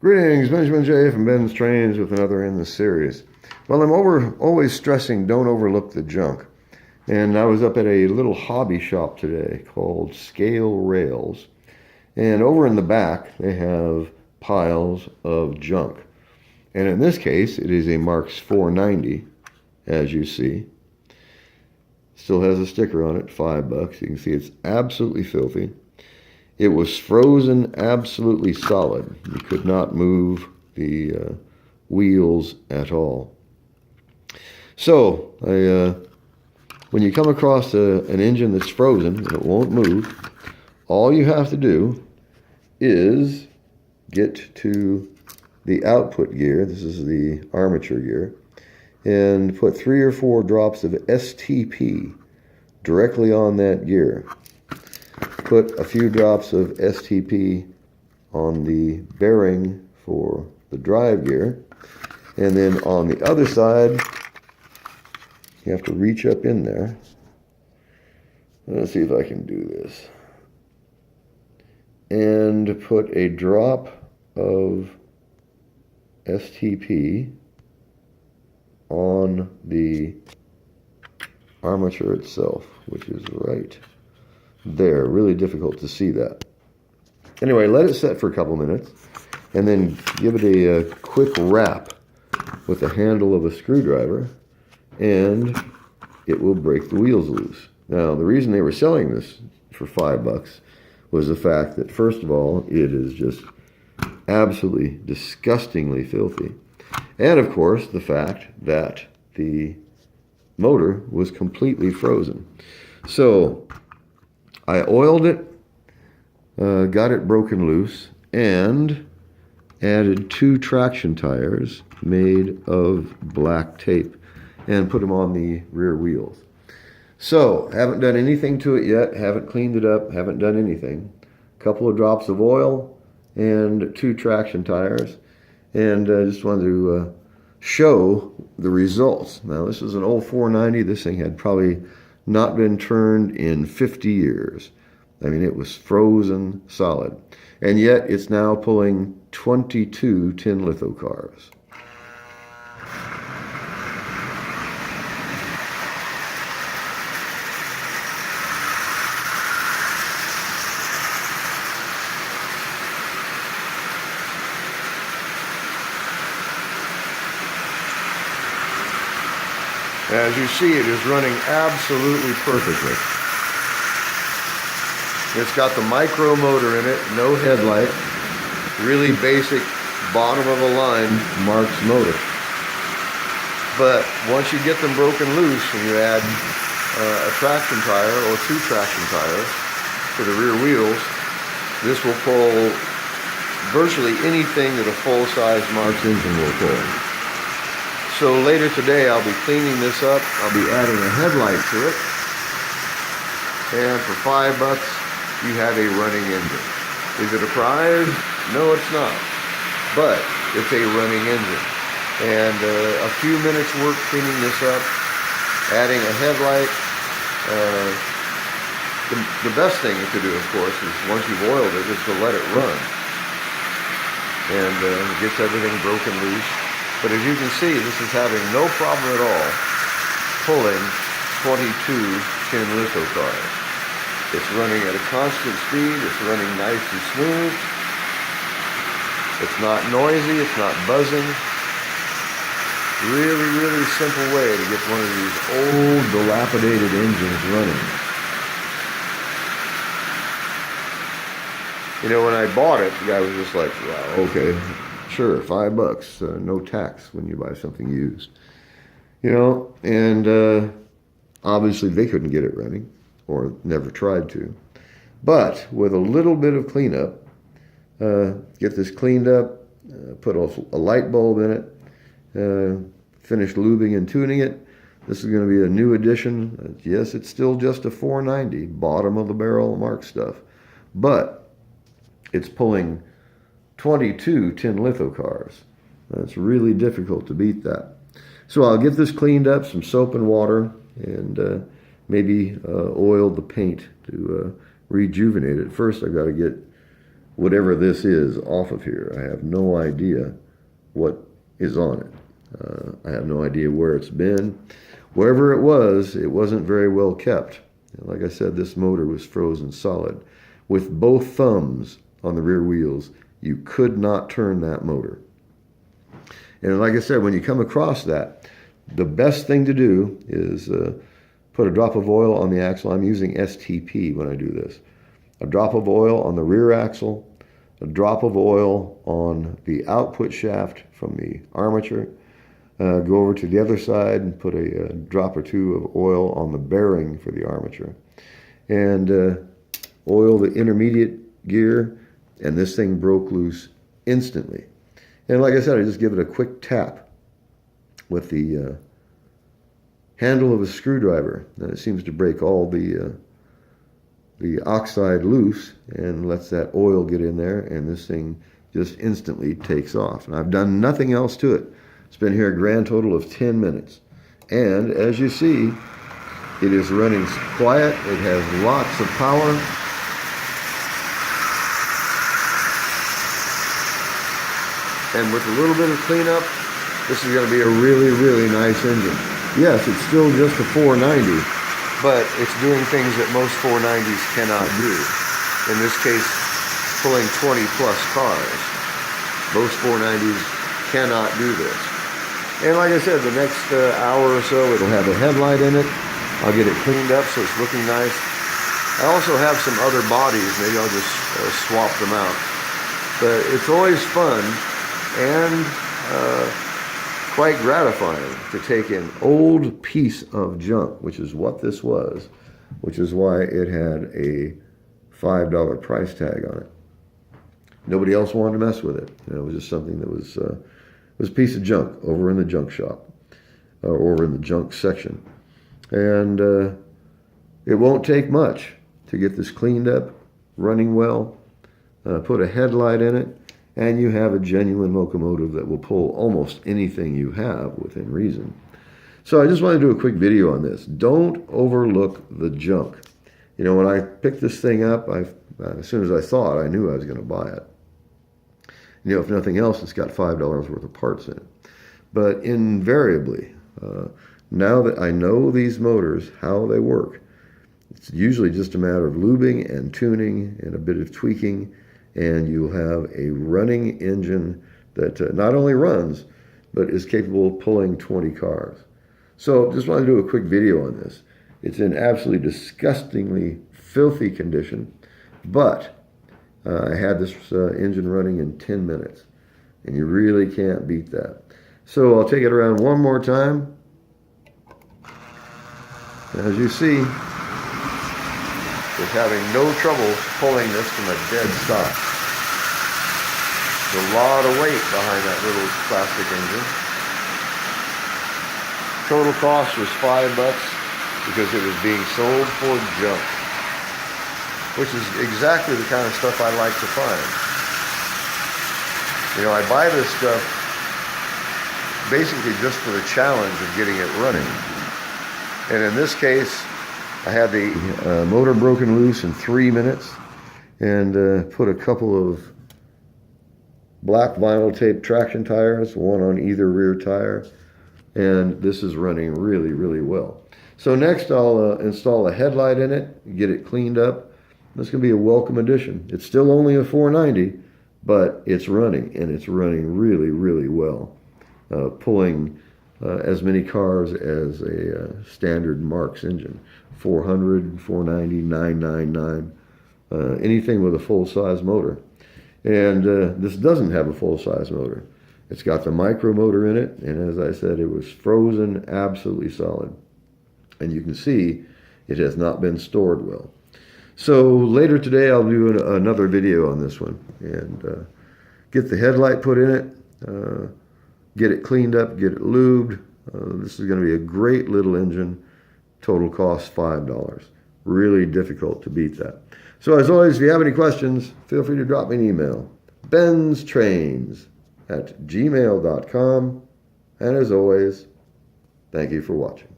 Greetings, Benjamin J. from BENZTRAIZ with another in the series. Well, I'm always stressing don't overlook the junk. And I was up at a little hobby shop today called Scale Rails. And over in the back, they have piles of junk. And in this case, it is a Marks 490, as you see. Still has a sticker on it, $5. You can see it's absolutely filthy. It was frozen absolutely solid. You could not move the wheels at all. So, when you come across an engine that's frozen and it won't move, all you have to do is get to the output gear. This is the armature gear. And put 3 or 4 drops of STP directly on that gear. Put a few drops of STP on the bearing for the drive gear, and then on the other side you have to reach up in there. Let's see if I can do this, and put a drop of STP on the armature itself, which is right there. Really difficult to see that. Anyway, let it set for a couple minutes and then give it a quick wrap with the handle of a screwdriver and it will break the wheels loose. Now, the reason they were selling this for $5 was the fact that, first of all, it is just absolutely disgustingly filthy. And of course, the fact that the motor was completely frozen. So I oiled it, got it broken loose, and added 2 traction tires made of black tape and put them on the rear wheels. So, haven't done anything to it yet, haven't cleaned it up, haven't done anything. A couple of drops of oil and 2 traction tires, and just wanted to show the results. Now, this is an old 490. This thing had probably not been turned in 50 years. I mean, it was frozen solid. And yet, it's now pulling 22 tin litho cars. As you see, it is running absolutely perfectly. It's got the micro motor in it, no headlight, really basic bottom of the line Marks motor. But once you get them broken loose and you add a traction tire or 2 traction tires for the rear wheels, this will pull virtually anything that a full-size Marks engine will pull. So later today I'll be cleaning this up, I'll be adding a headlight to it, and for $5 you have a running engine. Is it a prize? No, it's not. But it's a running engine. And a few minutes work cleaning this up, adding a headlight. The best thing to do, of course, is once you've oiled it, is to let it run. And it gets everything broken loose. But as you can see, this is having no problem at all pulling 22 tin litho cars. It's running at a constant speed, it's running nice and smooth. It's not noisy, it's not buzzing. Really, really simple way to get one of these old, dilapidated engines running. You know, when I bought it, the guy was just like, well, okay, sure, $5, no tax when you buy something used. You know, and obviously they couldn't get it running, or never tried to. But with a little bit of cleanup, get this cleaned up, put a light bulb in it, finish lubing and tuning it. This is going to be a new addition. Yes, it's still just a 490, bottom of the barrel Mark stuff. But it's pulling 22 tin litho cars. It's really difficult to beat that. So I'll get this cleaned up, some soap and water, and maybe oil the paint to rejuvenate it. First, I've got to get whatever this is off of here. I have no idea what is on it. I have no idea where it's been. Wherever it wasn't very well kept. Like I said, this motor was frozen solid. With both thumbs on the rear wheels, you could not turn that motor. And like I said, when you come across that, the best thing to do is put a drop of oil on the axle. I'm using STP when I do this. A drop of oil on the rear axle, a drop of oil on the output shaft from the armature. Go over to the other side and put a drop or two of oil on the bearing for the armature. And oil the intermediate gear, and this thing broke loose instantly. And like I said, I just give it a quick tap with the handle of a screwdriver, and it seems to break all the oxide loose and lets that oil get in there, and this thing just instantly takes off. And I've done nothing else to it. It's been here a grand total of 10 minutes. And as you see, it is running quiet. It has lots of power. And with a little bit of cleanup, this is going to be a really, really nice engine. Yes, it's still just a 490, but it's doing things that most 490s cannot do. In this case, pulling 20 plus cars. Most 490s cannot do this. And like I said, the next hour or so, it'll have a headlight in it. I'll get it cleaned up so it's looking nice. I also have some other bodies. Maybe I'll just swap them out. But it's always fun and quite gratifying to take an old piece of junk, which is what this was, which is why it had a $5 price tag on it. Nobody else wanted to mess with it. You know, it was just something that was a piece of junk over in the junk shop, or over in the junk section. And it won't take much to get this cleaned up, running well, put a headlight in it, and you have a genuine locomotive that will pull almost anything you have within reason. So I just want to do a quick video on this. Don't overlook the junk. You know, when I picked this thing up, as soon as I saw it, I knew I was going to buy it. You know, if nothing else, it's got $5 worth of parts in it. But invariably, now that I know these motors, how they work, it's usually just a matter of lubing and tuning and a bit of tweaking, and you'll have a running engine that not only runs, but is capable of pulling 20 cars. So just want to do a quick video on this. It's in absolutely disgustingly filthy condition, but I had this engine running in 10 minutes, and you really can't beat that. So I'll take it around one more time. As you see, it's having no trouble pulling this from a dead stop. There's a lot of weight behind that little plastic engine. Total cost was $5 because it was being sold for junk, which is exactly the kind of stuff I like to find. You know, I buy this stuff basically just for the challenge of getting it running. And in this case, I had the motor broken loose in 3 minutes and put a couple of black vinyl tape traction tires, one on either rear tire, and this is running really, really well. So next I'll install a headlight in it, get it cleaned up. This is going to be a welcome addition. It's still only a 490, but it's running, and it's running really, really well. Pulling as many cars as a standard Marx engine. 400, 490, 999, anything with a full-size motor. And this doesn't have a full-size motor. It's got the micro motor in it, and as I said, it was frozen absolutely solid. And you can see it has not been stored well. So later today I'll do another video on this one and get the headlight put in it, get it cleaned up, get it lubed. This is going to be a great little engine. Total cost $5. Really difficult to beat that. So as always, if you have any questions, feel free to drop me an email. BENZTRAIZ@gmail.com. And as always, thank you for watching.